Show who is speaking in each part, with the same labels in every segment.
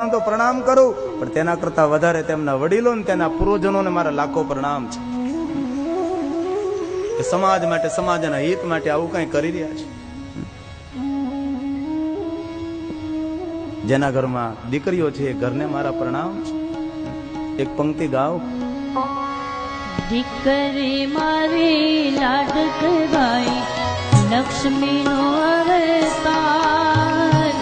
Speaker 1: તો પ્રણામ કરું, પણ તેના કરતા વધારે તેમના વડીલો ને તેના પૂર્વજનોને મારા લાખો પ્રણામ છે કે સમાજ માટે, સમાજના હિત માટે આવું કઈ કરી રહ્યા છે. જેના ઘરમાં દીકરીઓ છે એ ઘરને મારા પ્રણામ છે. એક પંક્તિ ગાઓ.
Speaker 2: દીકરી મારી લાડકવાઈ લક્ષ્મીનો અવતાર,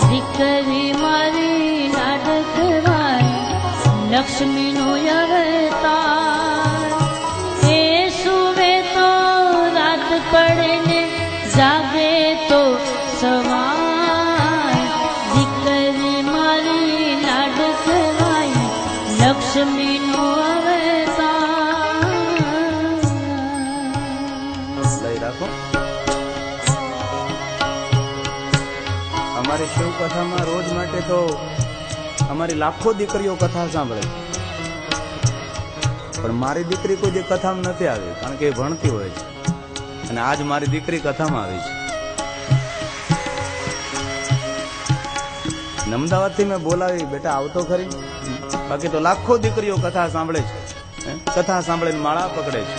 Speaker 2: દીકરી મારી લાડકવાઈ લક્ષ્મીનો અવતાર. એ સુવે તો રાત પડે ને જાગે તો સવાર, દીકરી મારી લાડકવાઈ લક્ષ્મીનો
Speaker 1: અમારી શિવ કથામાં રોજ માટે તો અમારી લાખો દીકરીઓ કથા સાંભળે, પણ મારી દીકરી કોઈ કથામાં નથી આવી, કારણ કે એ ભણતી હોય છે. અને આજ મારી દીકરી કથામાં આવી છે. અમદાવાદથી મેં બોલાવી, બેટા આવતો ખરી. બાકી તો લાખો દીકરીઓ કથા સાંભળે છે, કથા સાંભળીને માળા પકડે છે.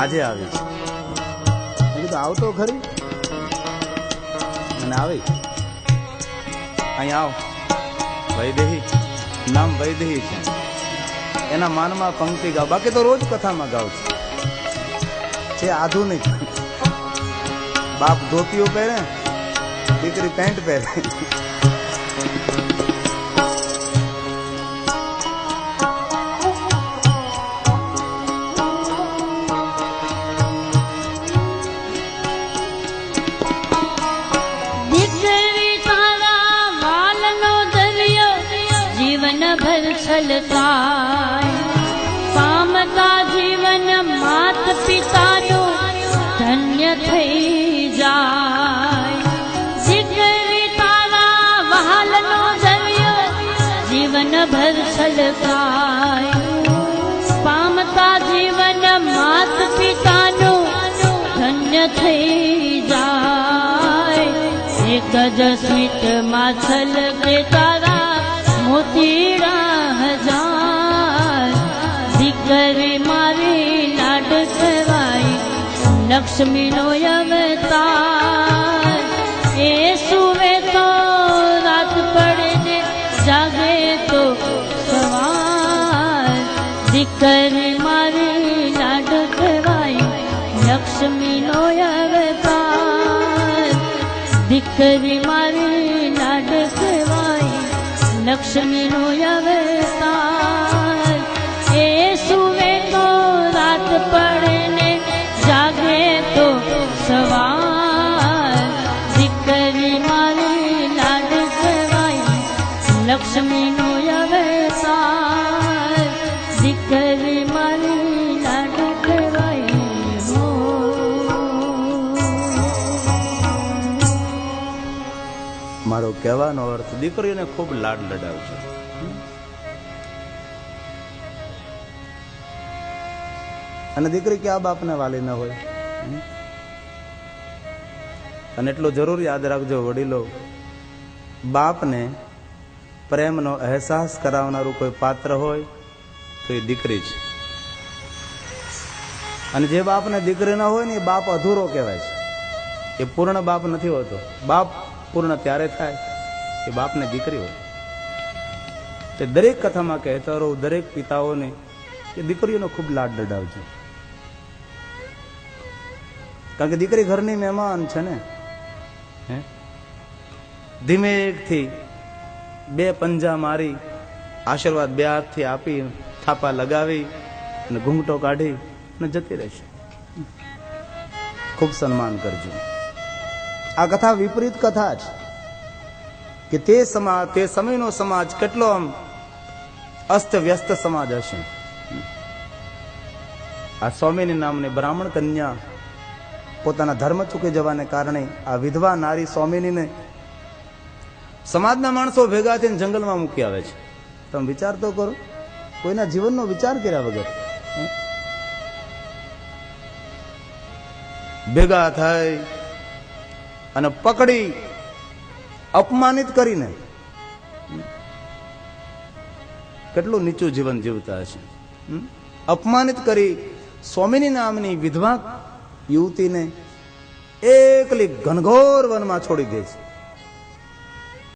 Speaker 1: આજે આવી છે, મેં કીધું આવતો ખરી. અને આવી અહીં આવ. વૈદેહી નામ વૈદેહી છે, એના માનમાં પંક્તિ ગાવ. બાકી તો રોજ કથામાં ગાવ છે. આધુનિક બાપ ધોતીઓ પહેરે, દીકરી પેન્ટ પહેરે.
Speaker 2: પામતા જીવન માત પિતાનું ધન્ય થઈ જાય. દીકરી તારા વહાલનો દરિયો જીવન ભર છલકાય. પામતા જીવન માત પિતાનું ધન્ય થઈ જાય. એક જ સ્મિત માં છલકે તારા મોતીડા હજાર. દીકરી મારી લાડકવાઈ લક્ષ્મીનો અવતાર. એ સુવે તો રાત પડે ને જાગે તો સવાર. દીકરી મારી લાડકવાઈ લક્ષ્મીનો અવતાર. દીકરી મારી લાડકવાઈ લક્ષ્મીનો અવતાર. એ સુવે તો રાત પડે ને જાગે તો સવાર. દીકરી મારી લાડકવાઈ લક્ષ્મીનો અવતાર. દીકરી મારી લાડકવાઈ.
Speaker 1: મારો કહેવાનો અર્થ, દીકરીઓને ખૂબ લાડ લડાવજો. અને દીકરી ક્યાં બાપને વાલી ન હોય. અને એટલું જરૂર યાદ રાખજો વડીલો, બાપને પ્રેમનો અહેસાસ કરાવનારું કોઈ પાત્ર હોય તો એ દીકરી છે. અને જે બાપને દીકરી ન હોય ને એ બાપ અધૂરો કહેવાય છે. એ પૂર્ણ બાપ નથી હોતો. બાપ પૂર્ણ ત્યારે થાય કે બાપને દીકરી હોય. તે દરેક કથામાં કહેતા રહું, દરેક પિતાઓને કે દીકરીઓનો ખૂબ લાડ લડાવજો. કારણ કે દીકરી ઘરની મહેમાન છે ને. ધીમેકથી બે પંજા મારી, આશીર્વાદ બે હાથથી આપી, થાપા લગાવી અને ઘૂંઘટો કાઢી અને જતી રહેશે. ખૂબ સન્માન કરજો. આ કથા વિપરીત કથા છે કે તે સમયનો સમાજ કેટલો આમ અસ્ત વ્યસ્ત સમાજ હશે. આ સ્વામીની નામની બ્રાહ્મણ કન્યા પોતાના ધર્મ ચૂકી જવાને કારણે આ વિધવા નારી સ્વામીનીને સમાજના માણસો ભેગા થઈને જંગલમાં મૂકી આવે છે. તમે વિચાર તો કરો, કોઈના જીવનનો વિચાર કર્યા વગર ભેગા થઈ અને પકડી અપમાનિત કરીને કેટલું નીચું જીવન જીવતા હશે. અપમાનિત કરી સ્વામિની નામની વિધવા યુવતીને એકલી ઘનઘોર વનમાં છોડી દે છે.